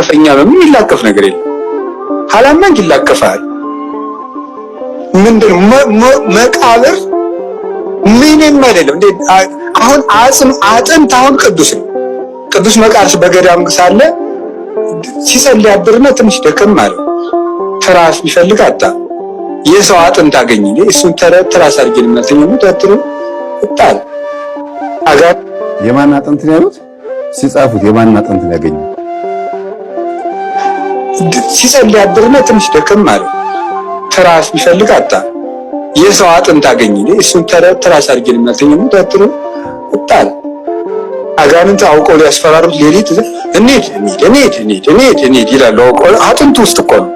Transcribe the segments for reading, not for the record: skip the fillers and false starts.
ላከፈኛ ምን ይላከፍ ነገር የለም ሐላማን ይላከፋል ምንድነው መቃብር ምንም አይደለም እንዴ አሁን አጥንት አሁን ቅዱስ መቃርስ በገዳም ሳለ ሲጸልይ ያድርና ትንሽ ደከም ማለት ትራስ ቢፈልግ አጣ የሰው አጥንት አገኘ እሱን ትራስ አድርገን መተኛው ተጥሩ ይጣል አጋ የማን አጥንት ነው ያሉት ሲጻፉት የማን አጥንት ነው ያገኘ ሲጸልይ ያድርና ትንሽ ደከም ማለት ትራስ ቢፈልግ አጣ የሰው አጥንት አገኘ እሱን ትራስ አድርገን መተኛው ተጥሩ ይጣል አጋንንት አውቀው ሊያስፈራሩት ሌሊት እንሂድ ይላሉ አውቀው አጥንት ውስጥ እኮ ነው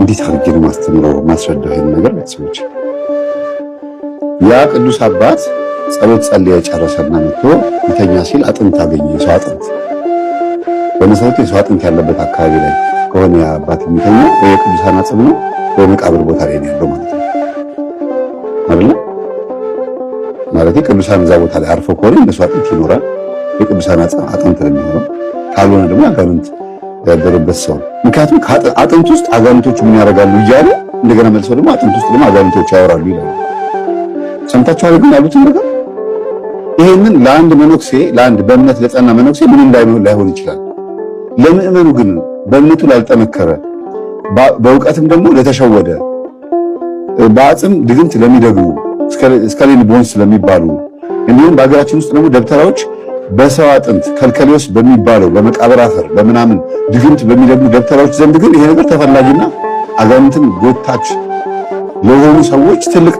እንዴት አድርገን ማስተምረው ማስረዳው ይሄን ነገር ለሰዎች ያ ቅዱስ አባት ጸሎት ጸልየ ጨረሰና መጥቶ ይተኛ ሲል አጥንት አገኘ የሰው አጥንት በመሰረቱ የሰው አጥንት ያለበት አካባቢ ላይ ከሆነ ያ አባት የሚተኛው ወይ ቅዱሳን አጽም ነው ወይ መቃብር ቦታ ላይ ነው ያለው ማለት ነው አይደል ማለት ቅዱሳን እዛ ቦታ ላይ አርፈው ከሆነ እነሱ አጥንት ይኖራል የቅዱሳን አጥንት ነው የሚሆነው ካልሆነ ደግሞ አጋንንት ያደረበት ሰው ምክንያቱም አጥንት ውስጥ አጋንንቶች ምን ያደርጋሉ እያለ እንደገና መልሰው ደግሞ አጥንት ውስጥ ደግሞ አጋንንቶች ያወራሉ ይላል ሰምታችኋል ግን ያሉትን ነገር ይሄንን ለአንድ መነኩሴ ለአንድ በእምነት ለጸና መነኩሴ ምን እንዳይሆን ላይሆን ይችላል ለምእመኑ ግን በእምነቱ ላልጠነከረ በእውቀትም ደግሞ ለተሸወደ በአጽም ድግምት ለሚደግሙ እስከሌን ቦንስ ለሚባሉ እንዲሁም በአገራችን ውስጥ ደግሞ ደብተራዎች በሰው አጥንት ከልከሌዎስ በሚባለው በመቃብር አፈር በመናምን ድግምት በሚደግሙ ደብተራዎች ዘንድ ግን ይሄ ነገር ተፈላጊና አጋንንትን ጎታች ለሆኑ ሰዎች ትልቅ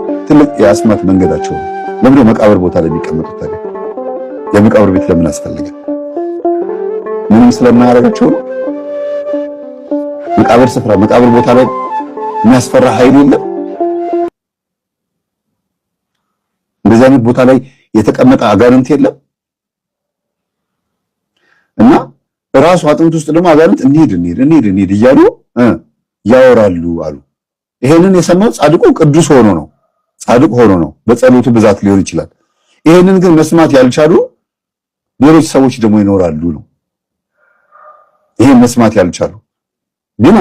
የአስማት መንገዳቸው ነው። ለምን መቃብር ቦታ ላይ የሚቀመጡት ታዲያ የመቃብር ቤት ለምን አስፈልገ? ምንም ስለማያደርጋቸው ነው። መቃብር ቦታ ላይ የሚያስፈራ ኃይል የለም። እንደዚህ አይነት ቦታ ላይ የተቀመጠ አጋንንት የለም። እና ራሱ አጥንት ውስጥ ደግሞ አጋንንት እንሂድ እያሉ ያወራሉ አሉ። ይሄንን የሰማው ጻድቁ ቅዱስ ሆኖ ነው በጸሎቱ ብዛት ሊሆን ይችላል። ይሄንን ግን መስማት ያልቻሉ ሌሎች ሰዎች ደግሞ ይኖራሉ ነው። ይሄን መስማት ያልቻሉ ግን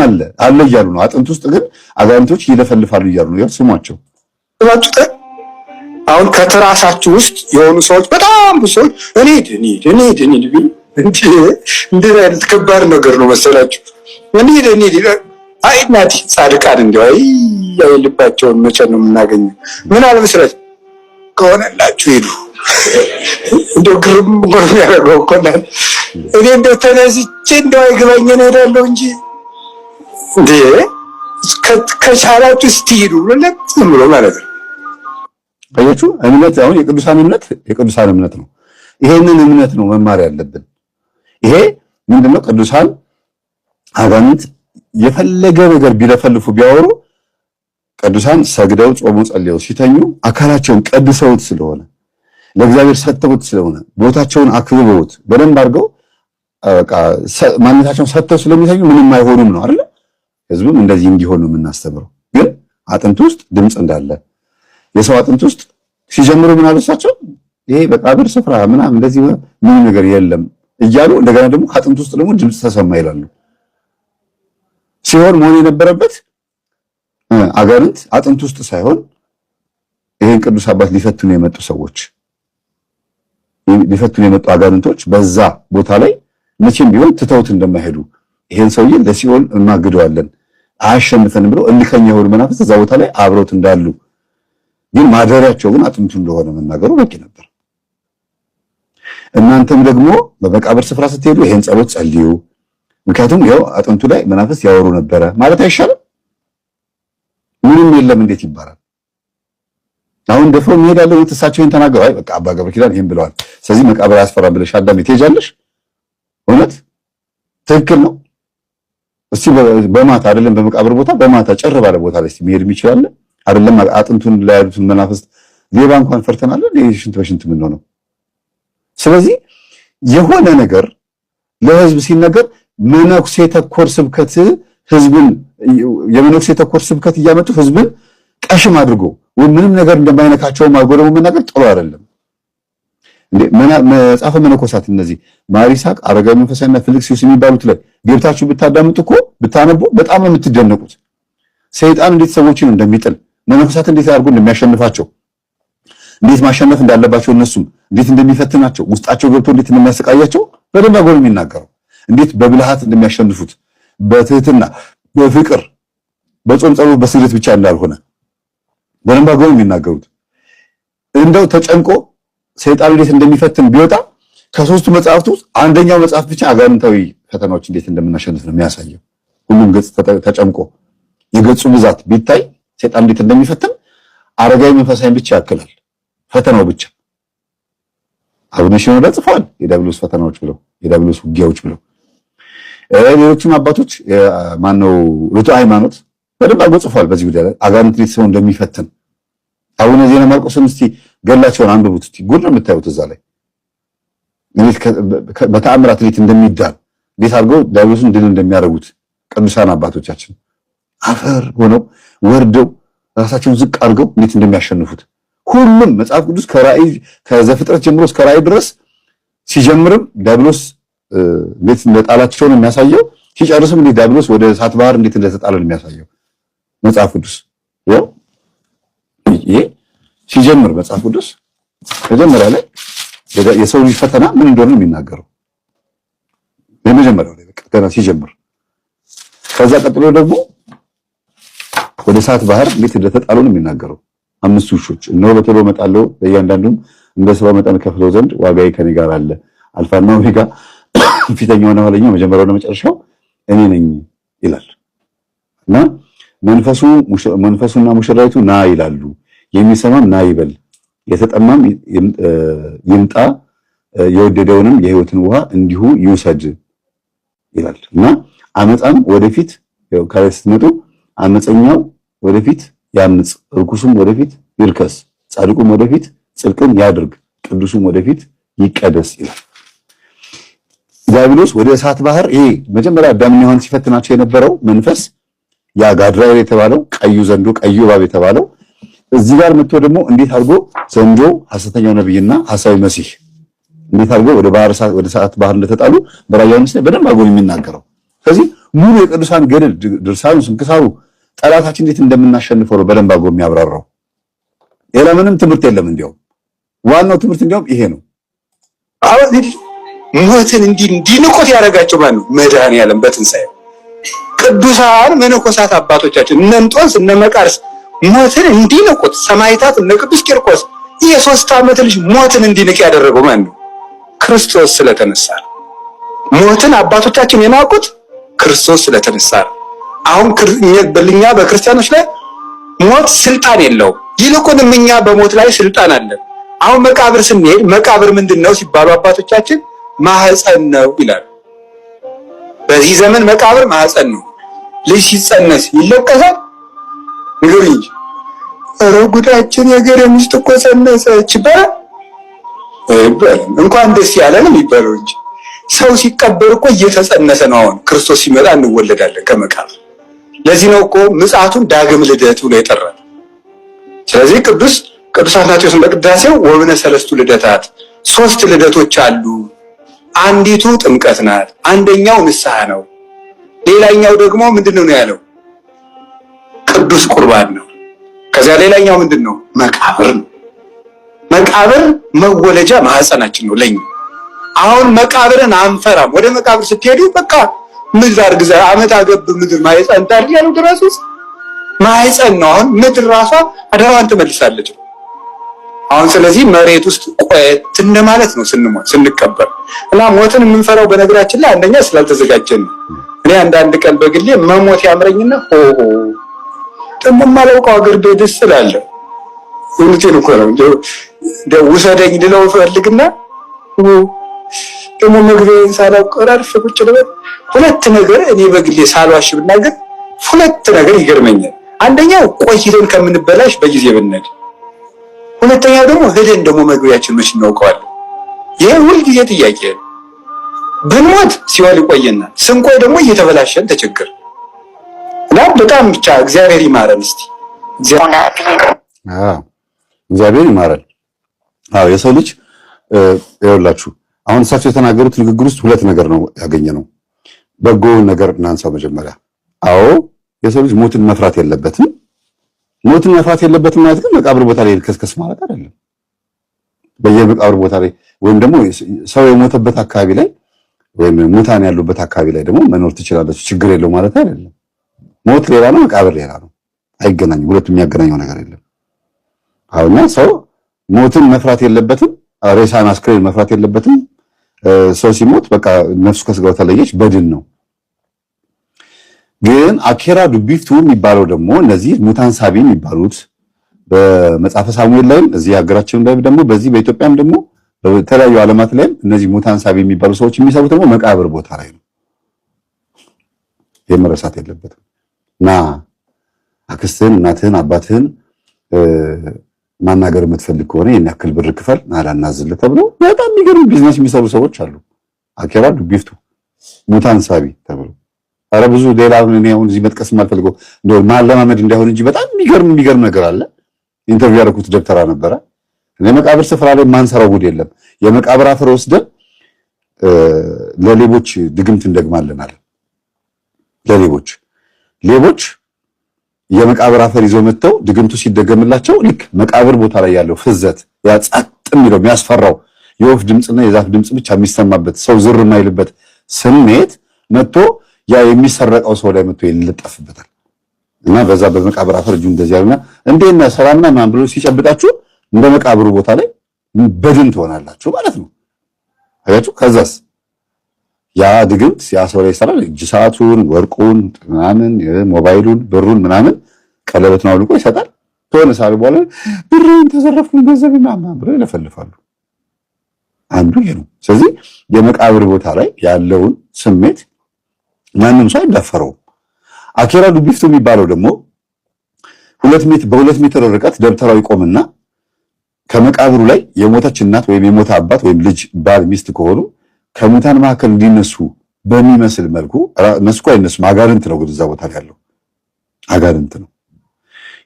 አለ እያሉ ነው። አጥንት ውስጥ ግን አጋንንቶች ይለፈልፋሉ እያሉ ነው። ስሟቸው አሁን ከትራሳችሁ ውስጥ የሆኑ ሰዎች በጣም ብዙ ሰዎች እንሂድ እንዴ አይነት ከባድ ነገር ነው መሰላችሁ። እንሂድ አይናት ጻድቃን እንደው ልባቸውን መቼ ነው የምናገኘው? ምን አለ መሰላችሁ ከሆነላችሁ ሄዱ እንደው ግርም ያደረገው እኮ እኔ እንደው ተነስቼ እንደው አይገባኝ ነው እሄዳለሁ እንጂ እንዴ ከቻላችሁ ስትሄዱ ለምን ብሎ ማለት ነው። አያችሁ እምነት አሁን የቅዱሳን እምነት ነው። ይሄንን እምነት ነው መማር ያለብን። ይሄ ምንድነው? ቅዱሳን አጋንንት የፈለገ ነገር ቢለፈልፉ ቢያወሩ ቅዱሳን ሰግደው ጾመው ጸልየው ሲተኙ አካላቸውን ቀድሰውት ስለሆነ ለእግዚአብሔር ሰጥተውት ስለሆነ ቦታቸውን አክብበውት በደንብ አድርገው በቃ ማንነታቸውን ሰጥተው ስለሚተኙ ምንም አይሆኑም ነው አይደል? ህዝቡም እንደዚህ እንዲሆን ነው የምናስተምረው። ግን አጥንት ውስጥ ድምጽ እንዳለ የሰው አጥንት ውስጥ ሲጀምሩ ምን አለሳቸው? ይሄ መቃብር ስፍራ ምናምን እንደዚህ ምንም ነገር የለም እያሉ እንደገና ደግሞ ከአጥንት ውስጥ ደግሞ ድምጽ ተሰማ ይላሉ። ሲሆን መሆን የነበረበት አጋንንት አጥንት ውስጥ ሳይሆን ይሄን ቅዱስ አባት ሊፈትኑ የመጡ ሰዎች ሊፈትኑ የመጡ አጋንንቶች በዛ ቦታ ላይ መቼም ቢሆን ትተውት እንደማይሄዱ ይሄን ሰውዬ ለሲኦል እናግደዋለን አያሸንፈንም ብለው እልከኛ የሆኑ መናፍስት እዛ ቦታ ላይ አብረውት እንዳሉ ግን ማደሪያቸው ግን አጥንቱ እንደሆነ መናገሩ በቂ ነበር። እናንተም ደግሞ በመቃብር ስፍራ ስትሄዱ ይሄን ጸሎት ጸልዩ፣ ምክንያቱም ያው አጥንቱ ላይ መናፍስት ያወሩ ነበረ ማለት አይሻልም? ምንም የለም እንዴት ይባላል? አሁን ደፍሮ የሚሄዳለው እሳቸውን ተናገሩ። አይ በቃ አባ ገብረ ኪዳን ይሄን ብለዋል፣ ስለዚህ መቃብር አያስፈራም ብለሽ አዳም ትሄጃለሽ? እውነት ትክክል ነው። እስቲ በማታ አይደለም በመቃብር ቦታ በማታ ጭር ባለ ቦታ ላይ መሄድ ይችላል አይደለም? አጥንቱን ላይ ያሉትን መናፍስት ሌባ እንኳን ፈርተናል ሽንት በሽንት ምን ነው። ስለዚህ የሆነ ነገር ለህዝብ ሲነገር መነኩሴ ተኮር ስብከት ህዝብን የመነኩሴ ተኮር ስብከት እያመጡ ህዝብን ቀሽም አድርጎ ወይ ምንም ነገር እንደማይነካቸው ማጎረሙ መናገር ጥሩ አይደለም። መጽሐፈ መነኮሳት እነዚህ ማር ይስሐቅ፣ አረጋዊ መንፈሳዊና ፊልክስዩስ የሚባሉት ላይ ገብታችሁ ብታዳምጡ እኮ ብታነቡ በጣም ነው የምትደነቁት። ሰይጣን እንዴት ሰዎችን እንደሚጥል፣ መነኮሳት እንዴት አድርጎ እንደሚያሸንፋቸው፣ እንዴት ማሸነፍ እንዳለባቸው፣ እነሱም እንዴት እንደሚፈትናቸው፣ ውስጣቸው ገብቶ እንዴት እንደሚያሰቃያቸው በደንብ አጎል የሚናገረው እንዴት በብልሃት እንደሚያሸንፉት፣ በትህትና በፍቅር በጾም ጸሎት በስግደት ብቻ እንዳልሆነ በደንብ አጎል የሚናገሩት። እንደው ተጨንቆ ሰይጣን እንዴት እንደሚፈትን ቢወጣ ከሶስቱ መጽሐፍት ውስጥ አንደኛው መጽሐፍ ብቻ አጋንንታዊ ፈተናዎች እንዴት እንደምናሸንፍ ነው የሚያሳየው። ሁሉም ገጽ ተጨምቆ የገጹ ብዛት ቢታይ ሰይጣን እንዴት እንደሚፈትን አረጋዊ መንፈሳዊ ብቻ ያክላል ፈተናው ብቻ። አቡነ ሽኖዳ ጽፏል የዲያብሎስ ፈተናዎች ብለው የዲያብሎስ ውጊያዎች ብለው። ሌሎችም አባቶች ማነው ርቱዕ ሃይማኖት በደንብ አድርጎ ጽፏል በዚህ ጉዳይ ላይ አጋንንት እንዴት ሰው እንደሚፈትን። አቡነ ዜና ማርቆስን እስቲ ገላቸውን አንብቡት እስቲ ጉድ ነው የምታዩት። እዛ ላይ በተአምራት እንዴት እንደሚዳል እንዴት አድርገው ዲያብሎስን ድል እንደሚያደርጉት ቅዱሳን አባቶቻችን አፈር ሆነው ወርደው ራሳቸውን ዝቅ አድርገው እንዴት እንደሚያሸንፉት ሁሉም መጽሐፍ ቅዱስ ከራእይ ከዘፍጥረት ጀምሮ እስከ ራእይ ድረስ ሲጀምርም ዲያብሎስ እንዴት እንደጣላቸው ነው የሚያሳየው። ሲጨርስም እንዴት ዲያብሎስ ወደ እሳት ባህር እንዴት እንደተጣለ ነው የሚያሳየው መጽሐፍ ቅዱስ። ይሄ ሲጀምር መጽሐፍ ቅዱስ መጀመሪያ ላይ የሰው ልጅ ፈተና ምን እንደሆነ የሚናገረው የመጀመሪያው ላይ ገና ሲጀምር፣ ከዛ ቀጥሎ ደግሞ ወደ እሳት ባህር እንዴት እንደተጣሉ ነው የሚናገረው። 5 ውሾች እነሆ በቶሎ እመጣለሁ፣ ለእያንዳንዱም እንደ ስራው መጠን ከፍለው ዘንድ ዋጋዬ ከኔ ጋር አለ። አልፋና ኦሜጋ ፊተኛውና ኋለኛው መጀመሪያውና መጨረሻው እኔ ነኝ ይላል እና መንፈሱና ሙሽራይቱ ና ይላሉ። የሚሰማም ና ይበል፣ የተጠማም ይምጣ፣ የወደደውንም የሕይወትን ውሃ እንዲሁ ይውሰድ ይላል እና አመፃም ወደፊት ከላይ ስትመጡ አመፀኛው ወደፊት ያምፅ፣ ርኩሱም ወደፊት ይርከስ፣ ጻድቁም ወደፊት ጽድቅን ያድርግ፣ ቅዱሱም ወደፊት ይቀደስ ይላል። ዲያብሎስ ወደ እሳት ባህር ይሄ መጀመሪያ አዳምና ሔዋን ሲፈትናቸው የነበረው መንፈስ ያ ጋድራኤል የተባለው ቀዩ ዘንዶ ቀዩ እባብ የተባለው እዚህ ጋር መጥቶ ደግሞ እንዴት አድርጎ ዘንዶ ሐሰተኛው ነብይና ሐሳዊ መሲህ እንዴት አድርጎ ወደ እሳት ባህር እንደተጣሉ በራእየ ዮሐንስ ላይ በደንብ አድርጎ የሚናገረው። ስለዚህ ሙሉ የቅዱሳን ገድል ድርሳኑ ስንክሳሩ ጠላታችን እንዴት እንደምናሸንፈው ነው በደንብ አድርጎ የሚያብራራው። ሌላ ምንም ትምህርት የለም። እንዲያውም ዋናው ትምህርት እንዲያውም ይሄ ነው። ሞትን እንዲንቁት ያደረጋቸው ማን ነው? መድኃኒዓለም በትንሣኤው። ቅዱሳን መነኮሳት አባቶቻችን እነ እንጦንስ እነ መቃርስ ሞትን እንዲንቁት፣ ሰማዕታት እነ ቅዱስ ቂርቆስ የ3 ዓመት ልጅ ሞትን እንዲንቅ ያደረገው ማን ነው? ክርስቶስ ስለተነሳ ነው። ሞትን አባቶቻችን የናቁት ክርስቶስ ስለተነሳ ነው። አሁን በእኛ በክርስቲያኖች ላይ ሞት ስልጣን የለውም። ይልቁንም እኛ በሞት ላይ ስልጣን አለን። አሁን መቃብር ስንሄድ መቃብር ምንድነው ሲባሉ አባቶቻችን ማህፀን ነው ይላሉ። በዚህ ዘመን መቃብር ማህፀን ነው። ልጅ ሲጸነስ ይለቀሳል ንገሩኝ እንጂ ኧረ ጉዳችን የገሬ ሚስት እኮ ጸነሰች ይባላል። እንኳን ደስ ያለን የሚባለው እንጂ ሰው ሲቀበር እኮ እየተጸነሰ ነው። አሁን ክርስቶስ ሲመጣ እንወለዳለን ከመቃብር። ለዚህ ነው እኮ ምጽአቱን ዳግም ልደት ብሎ የጠራው። ስለዚህ ቅዱስ አትናቴዎስን በቅዳሴው ወብነ ሰለስቱ ልደታት 3 ልደቶች አሉ። አንዲቱ ጥምቀት ናት፣ አንደኛው ንስሐ ነው፣ ሌላኛው ደግሞ ምንድነው ነው ያለው? ቅዱስ ቁርባን ነው። ከዚያ ሌላኛው ምንድነው? መቃብር ነው። መቃብር መወለጃ ማህፀናችን ነው ለኛ። አሁን መቃብርን አንፈራም። ወደ መቃብር ስትሄዱ በቃ ምድር አርግዛ አመት አገብ ምድር ማህፀን ታርግ ያለው ድረስስ ማህፀን ነው። አሁን ምድር ራሷ አደራዋን ትመልሳለች። አሁን ስለዚህ መሬት ውስጥ ቆየት እንደማለት ነው ስንሞት ስንቀበር። እና ሞትን የምንፈራው በነገራችን ላይ አንደኛ ስላልተዘጋጀን ነው። እኔ አንዳንድ ቀን በግሌ መሞት ያምረኝና ሆሆ ደግሞ ማለውቀው አገር ደስ ስላለ እውነቴን እኮ ነው እንደው ውሰደኝ ልለው ፈልግና ደግሞ መግቢያዬን ሳላውቅ እራርፍ ቁጭ ልበል። 2 ነገር እኔ በግሌ ሳልዋሽ ብናገር 2 ነገር ይገርመኛል። አንደኛው ቆይተን ከምንበላሽ በጊዜ ብንሄድ፣ ሁለተኛው ደግሞ ሄደን ደግሞ መግቢያችን መች እናውቀዋለን። ይሄ ሁልጊዜ ጥያቄ ነው። ብንሞት ሲወል ይቆየናል፣ ስንቆይ ደግሞ እየተበላሸን ተቸገር እና በጣም ብቻ እግዚአብሔር ይማረን። እስቲ እግዚአብሔር ይማረን። የሰው ልጅ ይኸውላችሁ አሁን እሳቸው የተናገሩት ንግግር ውስጥ ሁለት ነገር ነው ያገኘነው። በጎውን ነገር እናንሳው መጀመሪያ። አዎ የሰው ልጅ ሞትን መፍራት የለበትም። ሞትን መፍራት የለበትም ማለት ግን መቃብር ቦታ ላይ ልከስከስ ማለት አይደለም። በየመቃብር ቦታ ላይ ወይም ደግሞ ሰው የሞተበት አካባቢ ላይ ወይም ሙታን ያሉበት አካባቢ ላይ ደግሞ መኖር ትችላለች፣ ችግር የለው ማለት አይደለም። ሞት ሌላ ነው፣ መቃብር ሌላ ነው። አይገናኙም። ሁለቱም የሚያገናኘው ነገር የለም። አሁንና ሰው ሞትን መፍራት የለበትም፣ ሬሳን አስክሬን መፍራት የለበትም። ሰው ሲሞት በቃ ነፍሱ ከስጋው ተለየች በድን ነው። ግን አኬራ ዱቢፍቱ የሚባለው ደግሞ እነዚህ ሙታን ሳቢ የሚባሉት በመጽሐፈ ሳሙኤል ላይም እዚህ ሀገራችን ላይ ደግሞ በዚህ በኢትዮጵያም ደግሞ በተለያዩ ዓለማት ላይ እነዚህ ሙታን ሳቢ የሚባሉ ሰዎች የሚሰሩት ደግሞ መቃብር ቦታ ላይ ነው። የመረሳት የለበትም። እና አክስትህን፣ እናትህን፣ አባትህን ማናገር የምትፈልግ ከሆነ የኔ ያክል ብር ክፈል አላናዝልህ ተብሎ በጣም የሚገርም ቢዝነስ የሚሰሩ ሰዎች አሉ። አኬራ ዱቢፍቱ ሙታን ሳቢ ተብሎ ኧረ ብዙ ሌላ እኔ አሁን እዚህ መጥቀስ የማልፈልገው እንደው ማለማመድ እንዳይሆን እንጂ በጣም የሚገርም ነገር አለ። ኢንተርቪው ያደረኩት ዶክተራ ነበረ። እኔ መቃብር ስፍራ ላይ ማንሰራው ጉድ የለም። የመቃብር አፈር ወስደን ለሌቦች ድግምት እንደግማለን አለ። ሌቦች የመቃብር አፈር ይዘው መጥተው ድግምቱ ሲደገምላቸው ልክ መቃብር ቦታ ላይ ያለው ፍዘት ያ ጸጥ የሚለው የሚያስፈራው የወፍ ድምጽና የዛፍ ድምጽ ብቻ የሚሰማበት ሰው ዝር የማይልበት ስሜት መጥቶ ያ የሚሰረቀው ሰው ላይ መጥቶ ይለጠፍበታል። እና በዛ በመቃብር አፈር እጁ እንደዚህ ያሉና እንዴና ሰላምና ማን ብሎ ሲጨብጣችሁ እንደ መቃብሩ ቦታ ላይ በድን ትሆናላችሁ ማለት ነው። አያችሁ? ከዛስ ያ ድግምት ያ ሰው ላይ ይሰራል። እጅ ሰዓቱን፣ ወርቁን፣ ምናምን ሞባይሉን፣ ብሩን ምናምን ቀለበቱን አውልቆ ይሰጣል። ተወነ ሳቢ በኋላ ብሩን ተዘረፍኩኝ ገንዘብ ምናምን ብሎ ይለፈልፋሉ። አንዱ ይሄ ነው። ስለዚህ የመቃብር ቦታ ላይ ያለውን ስሜት ማንም ሰው አይዳፈረውም። አኬራ ዱቢፍቱ የሚባለው ደግሞ በ2 ሜትር ርቀት ደብተራው ይቆምና ከመቃብሩ ላይ የሞተች እናት ወይም የሞተ አባት ወይም ልጅ፣ ባል፣ ሚስት ከሆኑ ከሙታን መካከል እንዲነሱ በሚመስል መልኩ እነሱ አይነሱም። አጋንንት ነው ግን እዛ ቦታ ያለው አጋንንት ነው።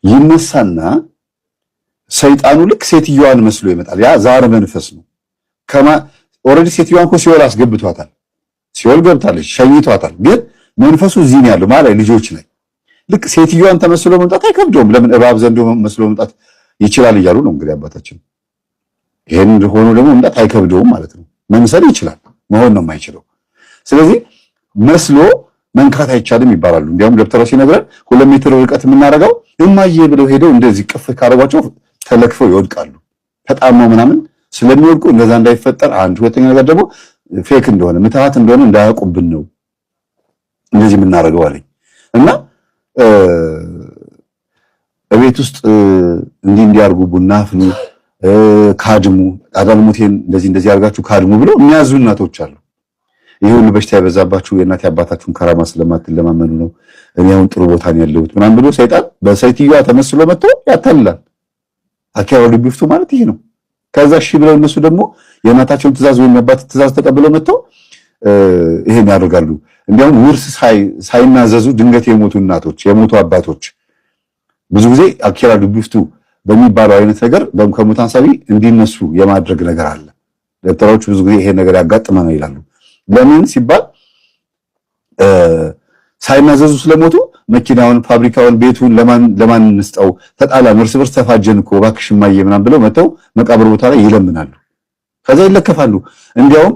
ይነሳና ሰይጣኑ ልክ ሴትዮዋን መስሎ ይመጣል። ያ ዛር መንፈስ ነው። ኦልሬዲ ሴትዮዋን እኮ ሲኦል አስገብቷታል። ሲኦል ገብታለች፣ ሸኝቷታል። ግን መንፈሱ እዚህ ነው ያለው ማለት ልጆች ላይ ልክ ሴትዮዋን ተመስሎ መምጣት አይከብደውም። ለምን እባብ ዘንዶ መስሎ መምጣት ይችላል እያሉ ነው እንግዲህ አባታችን። ይሄን ሆኖ ደግሞ መምጣት አይከብደውም ማለት ነው። መምሰል ይችላል፣ መሆን ነው የማይችለው። ስለዚህ መስሎ መንካት አይቻልም ይባላሉ። እንዲያውም ደብተራው ሲነግረን 2 ሜትር ርቀት የምናደርገው እማዬ ብለው ሄደው እንደዚህ ቅፍ ካደረጓቸው ተለክፈው ይወድቃሉ። ተጣመው ምናምን ስለሚወድቁ እንደዛ እንዳይፈጠር አንድ። ሁለተኛ ነገር ደግሞ ፌክ እንደሆነ ምትሃት እንደሆነ እንዳያውቁብን ነው እንደዚህ የምናደርገው አለኝ። እና በቤት ውስጥ እንዲያርጉ ቡና አፍሉ፣ ካድሙ፣ አዳልሙቴን እንደዚህ አድርጋችሁ ካድሙ ብለው የሚያዙ እናቶች አሉ። ይሄ ሁሉ በሽታ የበዛባችሁ የእናት አባታችሁን ከራማ ስለማትለማመኑ ነው እኔ አሁን ጥሩ ቦታ ነው ያለሁት ምናምን ብሎ ሰይጣን በሰይትዮዋ ተመስሎ መጥቶ ያታልላል። አኬራ ዱቢፍቱ ማለት ይሄ ነው። ከዛ እሺ ብለው እነሱ ደግሞ የእናታቸውን ትእዛዝ ወይም የአባት ትእዛዝ ተቀብለው መጥተው ይሄን ያደርጋሉ። እንዲያውም ውርስ ሳይናዘዙ ድንገት የሞቱ እናቶች፣ የሞቱ አባቶች ብዙ ጊዜ አኬራ ዱቢፍቱ በሚባለው አይነት ነገር ከሙታን ሳቢ እንዲነሱ የማድረግ ነገር አለ። ዶክተሮች ብዙ ጊዜ ይሄን ነገር ያጋጥመናል ይላሉ። ለምን ሲባል ሳይናዘዙ ስለሞቱ መኪናውን፣ ፋብሪካውን፣ ቤቱን ለማን እንስጠው፣ ተጣላን፣ እርስ በርስ ተፋጀን እኮ እባክሽ እማዬ ምናምን ብለው መተው መቃብር ቦታ ላይ ይለምናሉ። ከዛ ይለከፋሉ። እንዲያውም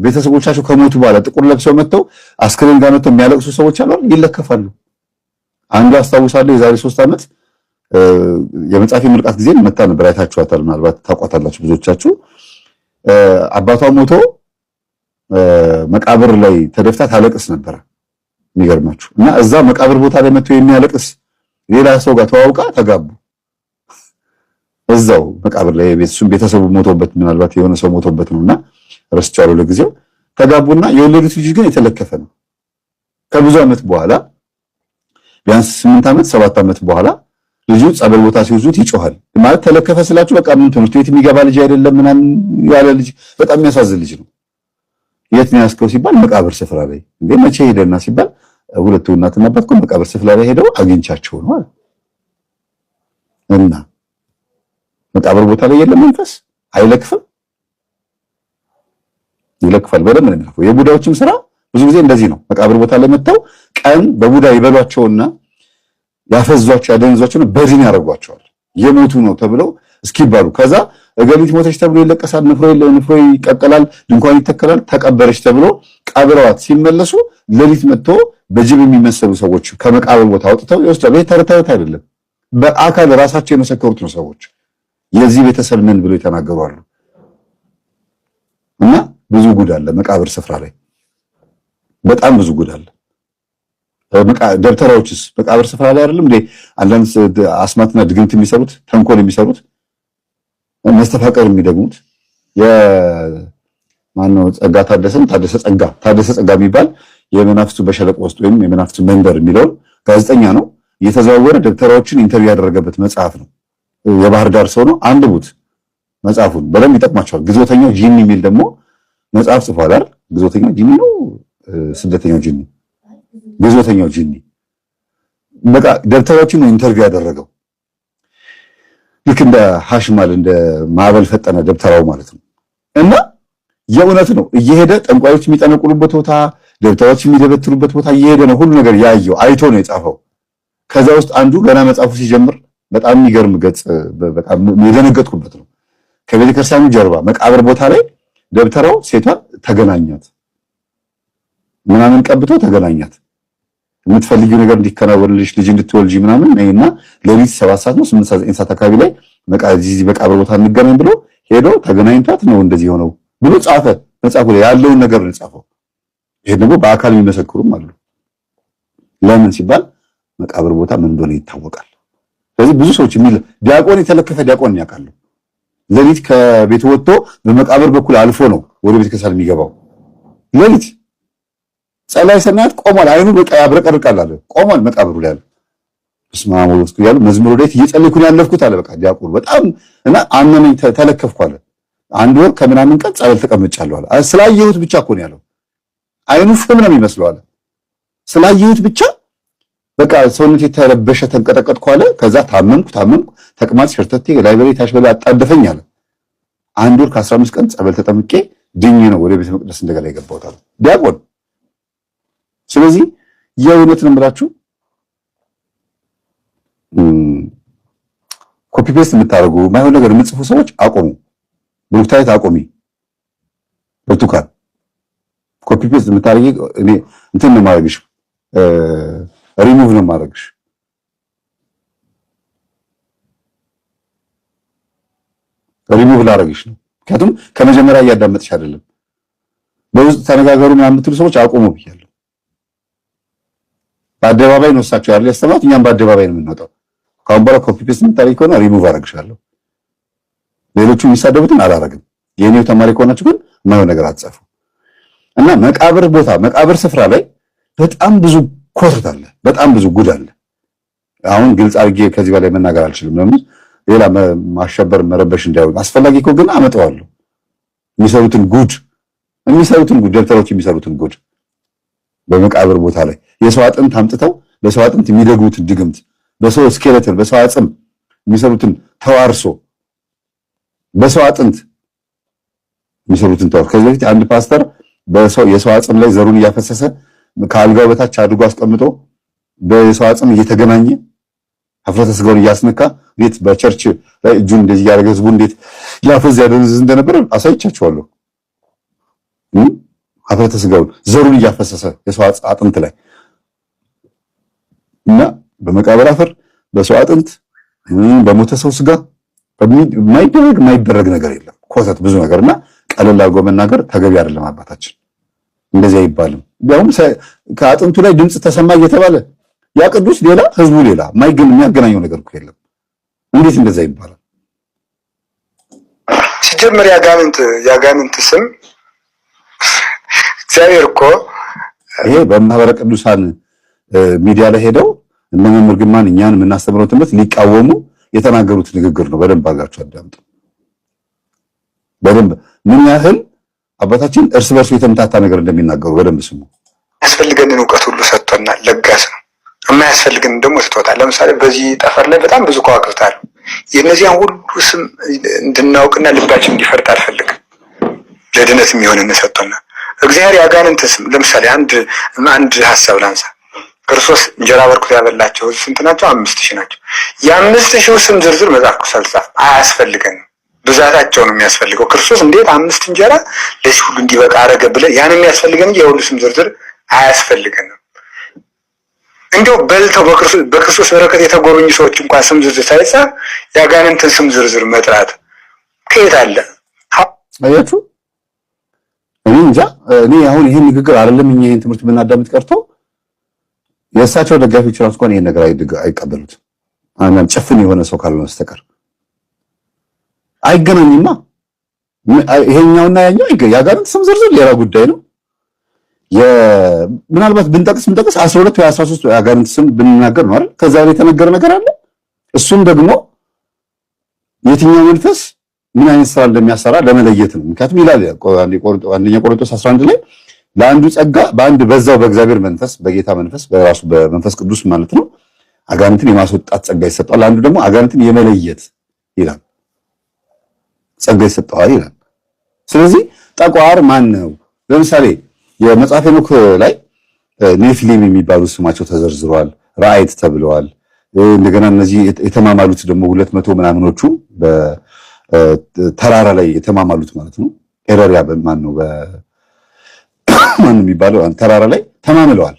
ቤተሰቦቻቸው ከሞቱ በኋላ ጥቁር ለብሰው መተው አስክሬን ጋር መተው የሚያለቅሱ ሰዎች አሉ፣ ይለከፋሉ። አንዱ አስታውሳለሁ የዛሬ 3 ዓመት የመጽሐፌ ምርቃት ጊዜ መጣ ነበር። አይታችኋታል፣ ምናልባት ታውቋታላችሁ ብዙዎቻችሁ። አባቷ ሞቶ መቃብር ላይ ተደፍታ ታለቅስ ነበር። የሚገርማችሁ እና እዛ መቃብር ቦታ ላይ መጥቶ የሚያለቅስ ሌላ ሰው ጋር ተዋውቃ ተጋቡ። እዛው መቃብር ላይ ቤተሰቡ ሞቶበት ምናልባት የሆነ ሰው ሞቶበት ነውና ረስቻለሁ ለጊዜው ተጋቡና የወለዱት ልጅ ግን የተለከፈ ነው። ከብዙ ዓመት በኋላ ቢያንስ 8 ዓመት 7 ዓመት በኋላ ልጁ ጸበል ቦታ ሲወዙት ይጮሃል። ማለት ተለከፈ ስላችሁ በቃ ምን ትምህርት ቤት የሚገባ ልጅ አይደለም ምናምን ያለ ልጅ፣ በጣም የሚያሳዝን ልጅ ነው። የት ነው ያስከው ሲባል መቃብር ስፍራ ላይ። እንዴ መቼ ሄደና ሲባል ሁለቱ እናትና አባት እኮ መቃብር ስፍራ ላይ ሄደው አግኝቻቸው ነው አለ። እና መቃብር ቦታ ላይ የለም መንፈስ አይለክፍም። ይለክፋል። በደንብ ነው የሚለክፈው። የቡዳዎችም ስራ ብዙ ጊዜ እንደዚህ ነው። መቃብር ቦታ ላይ መጥተው ቀን በቡዳ ይበሏቸውና ያፈዟቸው ያደንዟቸው በድን ያደርጓቸዋል። የሞቱ ነው ተብለው እስኪባሉ ከዛ እገሊት ሞተች ተብሎ ይለቀሳል። ንፍሮ ይቀቀላል፣ ድንኳን ይተከላል። ተቀበረች ተብሎ ቀብረዋት ሲመለሱ ሌሊት መጥቶ በጅብ የሚመሰሉ ሰዎች ከመቃብር ቦታ አውጥተው ይወስዳሉ። ይሄ ተረት አይደለም። በአካል ራሳቸው የመሰከሩት ነው። ሰዎች የዚህ ቤተሰብ ነን ብሎ የተናገሩ አሉ። እና ብዙ ጉድ አለ መቃብር ስፍራ ላይ፣ በጣም ብዙ ጉድ አለ። ደብተራዎችስ መቃብር ስፍራ ላይ አይደለም እንዴ አንዳንድ አስማትና ድግምት የሚሰሩት ተንኮል የሚሰሩት መስተፋቀር የሚደግሙት? የማነው ጸጋ ታደሰ ጸጋ የሚባል የመናፍስቱ በሸለቆ ውስጥ ወይም የመናፍስቱ መንደር የሚለውን ጋዜጠኛ ነው። እየተዘዋወረ ደብተራዎችን ኢንተርቪው ያደረገበት መጽሐፍ ነው። የባህር ዳር ሰው ነው። አንብቡት መጽሐፉን፣ በደንብ ይጠቅማቸዋል። ግዞተኛው ጂኒ የሚል ደግሞ መጽሐፍ ጽፏል አይደል? ግዞተኛው ጂኒ ነው ስደተኛው ጂኒ? ግዞተኛው ጂኒ። በቃ ደብተራዎችን ነው ኢንተርቪው ያደረገው። ልክ እንደ ሐሽማል እንደ ማዕበል ፈጠነ ደብተራው ማለት ነው። እና የእውነት ነው እየሄደ ጠንቋዮች የሚጠነቁሉበት ቦታ፣ ደብተራዎች የሚደበትሉበት ቦታ እየሄደ ነው ሁሉ ነገር ያየው አይቶ ነው የጻፈው። ከዛ ውስጥ አንዱ ገና መጽሐፉ ሲጀምር በጣም የሚገርም ገጽ በጣም የደነገጥኩበት ነው። ከቤተ ክርስቲያኑ ጀርባ መቃብር ቦታ ላይ ደብተራው ሴቷን ተገናኛት፣ ምናምን ቀብቶ ተገናኛት። የምትፈልጊው ነገር እንዲከናወንልሽ ልጅ እንድትወልጂ ምናምን ነይና ሌሊት 7 ሰዓት ነው 8 ሰዓት 9 ሰዓት አካባቢ ላይ መቃብር ቦታ እንገናኝ ብሎ ሄዶ ተገናኝቷት ነው እንደዚህ ሆነው ብሎ ጻፈ። መጽሐፉ ላይ ያለውን ነገር ነው ጻፈው። ይሄ ደግሞ በአካል የሚመሰክሩም አሉ። ለምን ሲባል መቃብር ቦታ ምን እንደሆነ ይታወቃል። ስለዚህ ብዙ ሰዎች ዲያቆን የተለከፈ ዲያቆን ያውቃሉ። ሌሊት ከቤት ወጥቶ በመቃብር በኩል አልፎ ነው ወደ ቤተ ክርስቲያን የሚገባው። ሌሊት ጸላይ ሰናት ቆሟል። አይኑ በቃ ያብረቀርቃል አለ። ቆሟል መቃብሩ ላይ አለ። በስመ አብ ወወልድ ያሉ መዝሙሩ ላይ እየጸለይኩኝ ያለፍኩት አለ። በቃ ዲያቆን በጣም እና አመመኝ ተለከፍኩ አለ። አንድ ወር ከምናምን ቀን ጸበል ተቀምጫለሁ አለ። ስላየሁት ብቻ እኮ ነው ያለው። አይኑ ፍም ነው የሚመስለው አለ። ስላየሁት ብቻ በቃ ሰውነቴ ተረበሸ፣ ተንቀጠቀጥኩ አለ። ከዛ ታመምኩ፣ ተቅማጥ ሸርተቴ ላይበሬ ታሽበላ አጣደፈኝ አለ። አንድ ወር ከ15 ቀን ጸበል ተጠምቄ ድኜ ነው ወደ ቤተ መቅደስ እንደገና የገባሁት አለ ዲያቆን። ስለዚህ የእውነት ነው የምላችሁ ኮፒ ፔስት የምታደርጉ ማይሆን ነገር የምትጽፉ ሰዎች አቆሙ። ብሩክታይት አቆሚ። ብርቱካን ኮፒ ፔስት የምታደርጊ እኔ እንትን ነው የማደርግሽ፣ ሪሙቭ ነው የማደርግሽ። ሪሙቭ ላደርግሽ ነው። ምክንያቱም ከመጀመሪያ እያዳመጥሽ አይደለም። በውስጥ ተነጋገሩ ምናምን የምትሉ ሰዎች አቆሙ ብያለሁ። በአደባባይ ነው እሳቸው ያለ ያስተማሩት፣ እኛም በአደባባይ ነው የምንወጣው። ካሁን በኋላ ኮፒ ፔስት የምታደርጊ ከሆነ ሪሙቭ አደርግሻለሁ። ሌሎቹ የሚሳደቡትን አላረግም። የኔው ተማሪ ከሆናችሁ ግን የማይሆን ነገር አትጻፉ። እና መቃብር ቦታ መቃብር ስፍራ ላይ በጣም ብዙ ኮተት አለ፣ በጣም ብዙ ጉድ አለ። አሁን ግልጽ አድርጌ ከዚህ በላይ መናገር አልችልም። ለምን ሌላ ማሸበር መረበሽ እንዳይሆን። አስፈላጊ እኮ ግን አመጣዋለሁ። የሚሰሩትን ጉድ ደብተሮች የሚሰሩትን ጉድ በመቃብር ቦታ ላይ የሰው አጥንት አምጥተው በሰው አጥንት የሚደግሙትን ድግምት፣ በሰው ስኬሌተን በሰው አጽም የሚሰሩትን ተዋርሶ በሰው አጥንት የሚሰሩትን ተዋርሶ። ከዚህ በፊት አንድ ፓስተር የሰው አጽም ላይ ዘሩን እያፈሰሰ ከአልጋው በታች አድርጎ አስቀምጦ በሰው አጽም እየተገናኘ ሀፍረተ ስጋውን እያስነካ እንዴት በቸርች ላይ እጁን እንደዚህ ያደረገ ህዝቡ እንዴት ያፈዝ ያደረዝ እንደነበር አሳይቻችኋለሁ። ሀፍረተ ስጋውን ዘሩን እያፈሰሰ የሰው አጥንት ላይ እና በመቃብር አፈር በሰው አጥንት በሞተ ሰው ስጋ የማይደረግ ነገር የለም። ኮተት ብዙ ነገርና ቀለል አድርጎ መናገር ተገቢ አይደለም። አባታችን እንደዚህ አይባልም። ቢያውም ከአጥንቱ ላይ ድምጽ ተሰማ እየተባለ ያ ቅዱስ ሌላ ህዝቡ ሌላ የሚያገናኘው ነገር እኮ የለም። እንዴት እንደዛ ይባላል? ሲጀመር ያጋንንት ስም እግዚአብሔር እኮ ይሄ በማህበረ ቅዱሳን ሚዲያ ላይ ሄደው እነ መምህር ግርማን እኛን የምናስተምረው ትምህርት ሊቃወሙ የተናገሩት ንግግር ነው። በደንብ አድርጋችሁ አዳምጡ። በደንብ ምን ያህል አባታችን እርስ በርሱ የተምታታ ነገር እንደሚናገሩ በደንብ ስሙ። ያስፈልገንን ዕውቀት ሁሉ ሰጥቶናል፣ ለጋስ ነው። የማያስፈልገንን ደግሞ ትቶታል። ለምሳሌ በዚህ ጠፈር ላይ በጣም ብዙ ከዋክብት አሉ። የእነዚያን ሁሉ ስም እንድናውቅና ልባችን እንዲፈርጥ አልፈልግም። ለድነት የሚሆንን ሰጥቶናል። እግዚአብሔር ያጋንንት ስም ለምሳሌ አንድ ሐሳብ ላንሳ። ክርስቶስ እንጀራ በርክቶ ያበላቸው ስንት ናቸው? 5000 ናቸው። የ5000 ስም ዝርዝር መጽሐፍ ቅዱስ አልጻፈም። አያስፈልገንም። ብዛታቸው ነው የሚያስፈልገው። ክርስቶስ እንዴት 5 እንጀራ ለዚህ ሁሉ እንዲበቃ አረገ ብለን ያን የሚያስፈልገን የሁሉ ስም ዝርዝር አያስፈልገንም። እንዲሁ በልተው በክርስቶስ በረከት የተጎበኙ ሰዎች እንኳን ስም ዝርዝር ሳይጻፍ ያጋንንትን ስም ዝርዝር መጥራት ከየት አለ? አያችሁ፣ እኔ እንጃ። እኔ አሁን ይሄን ንግግር አይደለም እኛ ይሄን ትምህርት ብናዳምጥ ቀርቶ የእሳቸው ደጋፊዎች ራሱ እንኳን ይሄን ነገር አይቀበሉትም። አንዳንድ ጭፍን የሆነ ሰው ካልሆነ በስተቀር አይገናኝማ። ይሄኛውና ያኛው ያጋንንት ስም ዝርዝር ሌላ ጉዳይ ነው። ምናልባት ብንጠቅስ 12 ወይ 13 ያጋንንት ስም ብንናገር ነው አይደል? ከዛ ላይ የተነገረ ነገር አለ። እሱም ደግሞ የትኛው መንፈስ ምን አይነት ስራ እንደሚያሰራ ለመለየት ነው። ምክንያቱም ይላል አንደኛ ቆሮንቶስ 11 ላይ ለአንዱ ጸጋ በአንድ በዛው በእግዚአብሔር መንፈስ በጌታ መንፈስ በራሱ በመንፈስ ቅዱስ ማለት ነው አጋንንትን የማስወጣት ጸጋ ይሰጣል፣ አንዱ ደግሞ አጋንንትን የመለየት ይላል ጸጋ ይሰጣል ይላል። ስለዚህ ጠቋር ማን ነው? ለምሳሌ የመጽሐፈ ሄኖክ ላይ ኔፊሊም የሚባሉ ስማቸው ተዘርዝሯል፣ ራእይት ተብለዋል። እንደገና እነዚህ የተማማሉት ደግሞ 200 ምናምኖቹ በተራራ ላይ የተማማሉት ማለት ነው ኤረሪያ በማን ነው ማን የሚባለው ተራራ ላይ ተማምለዋል።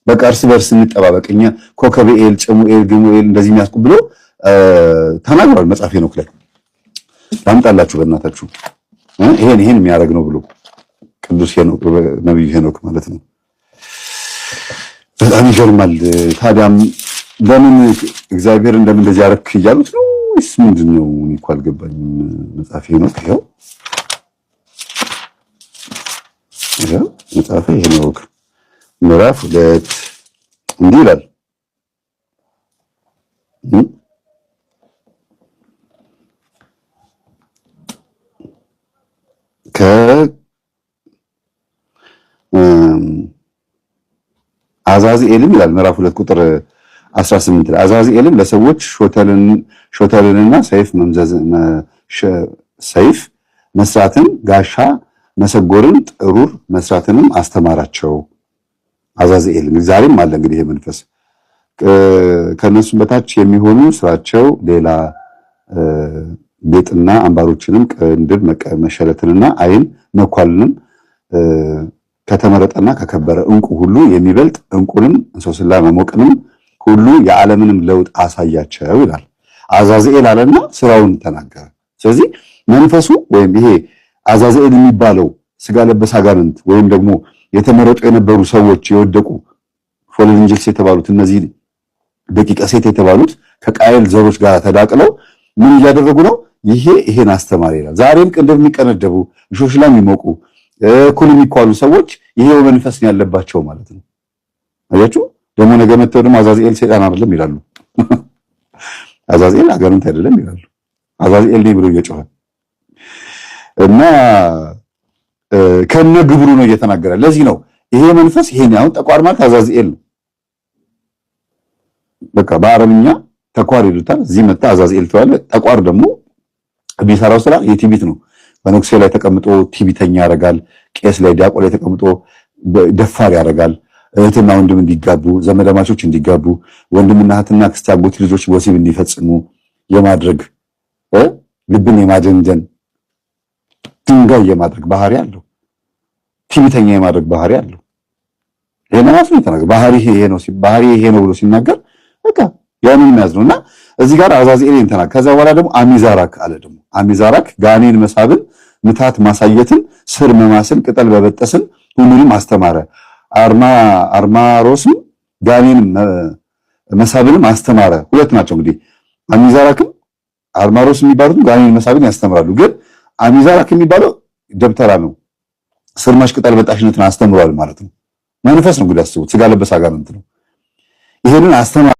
በቃ እርስ በርስ እንጠባበቅ እኛ ኮከብኤል፣ ጭሙኤል፣ ግሙኤል እንደዚህ የሚያስቁ ብሎ ተናግሯል መጽሐፈ ሄኖክ ላይ። ላምጣላችሁ በእናታችሁ ይሄን የሚያደርግ ነው ብሎ ቅዱስ ሄኖክ ነብዩ ሄኖክ ማለት ነው። በጣም ይገርማል። ታዲያም ለምን እግዚአብሔር እንደምን እንደዚህ ያረክ እያሉት ነው ወይስ ምንድነው? እኔ እኮ አልገባኝም። መጽሐፈ ሄኖክ ይኸው መጽሐፈ ሄኖክ ምዕራፍ 2 እንዲህ ይላል። አዛዚኤልም ይላል ምዕራፍ 2 ቁጥር 18 ላይ አዛዚኤልም ለሰዎች ሾተልንና ሰይፍ መስራትን፣ ጋሻ መሰጎርን፣ ጥሩር መስራትንም አስተማራቸው። አዛዚኤል ዛሬም አለ እንግዲህ ይሄ መንፈስ ከነሱም በታች የሚሆኑ ስራቸው ሌላ ቤጥና አምባሮችንም ቅንድብ መሸለትንና አይን መኳልንም ከተመረጠና ከከበረ እንቁ ሁሉ የሚበልጥ እንቁንም እንሶስላ መሞቅንም ሁሉ የዓለምንም ለውጥ አሳያቸው ይላል። አዛዚኤል አለና ስራውን ተናገረ። ስለዚህ መንፈሱ ወይም ይሄ አዛዚኤል የሚባለው ስጋ ለበስ አጋንንት ወይም ደግሞ የተመረጡ የነበሩ ሰዎች የወደቁ ፎለን ኤንጀልስ የተባሉት እነዚህ ደቂቀ ሴት የተባሉት ከቃየል ዘሮች ጋር ተዳቅለው ምን እያደረጉ ነው? ይሄን አስተማሪ ይላል። ዛሬም ቅንድብ የሚቀነደቡ እሾሽ ላይ የሚሞቁ እኩል የሚኳሉ ሰዎች ይሄው መንፈስ ነው ያለባቸው ማለት ነው። አያችሁ? ደግሞ ነገ መተው ደግሞ አዛዚኤል ሰይጣን አይደለም ይላሉ። አዛዚኤል አጋንንት አይደለም ይላሉ። አዛዚኤል ነው ብሎ እየጮኸ እና ከነ ግብሩ ነው እየተናገረ። ለዚህ ነው ይሄ መንፈስ ይሄን ያው ጠቋር ማለት አዛዚኤል ነው። በቃ በአረብኛ ተቋር ይሉታል። እዚህ መጣ አዛዚኤል ተባለ። ጠቋር ደግሞ ቢሰራው ስራ የቲቢት ነው። በነክሴ ላይ ተቀምጦ ቲቢተኛ ያደርጋል። ቄስ ላይ ዲያቆን ላይ ተቀምጦ ደፋር ያደርጋል። እህትና ወንድም እንዲጋቡ፣ ዘመዳማቾች እንዲጋቡ፣ ወንድምና እህትና አክስት ያጎት ልጆች ወሲብ እንዲፈጽሙ የማድረግ ልብን የማደንደን ድንጋይ የማድረግ ባህሪ አለው። ቲቢተኛ የማድረግ ባህሪ አለው። ይሄን ራሱ የተናገረ ባህሪ ይሄ ነው ብሎ ሲናገር በቃ ያንን የሚያዝ ነውና እዚህ ጋር አዛዚኤልን ተናገረ። ከዛ በኋላ ደግሞ አሚዛራክ አለ። ደግሞ አሚዛራክ ጋኔን መሳብን፣ ምታት ማሳየትን፣ ስር መማስን፣ ቅጠል በበጠስን ሁሉንም አስተማረ። አርማሮስም ጋኔን መሳብንም አስተማረ። ሁለት ናቸው እንግዲህ አሚዛራክም አርማሮስ የሚባሉት ጋኔን መሳብን ያስተምራሉ። ግን አሚዛራክ የሚባለው ደብተራ ነው። ስር ማሽ ቅጠል በጣሽነትን አስተምሯል ማለት ነው። መንፈስ ነው እንግዲህ አስቡት፣ ስጋ ለበስ አጋንንት ነው። ይሄንን አስተማረ።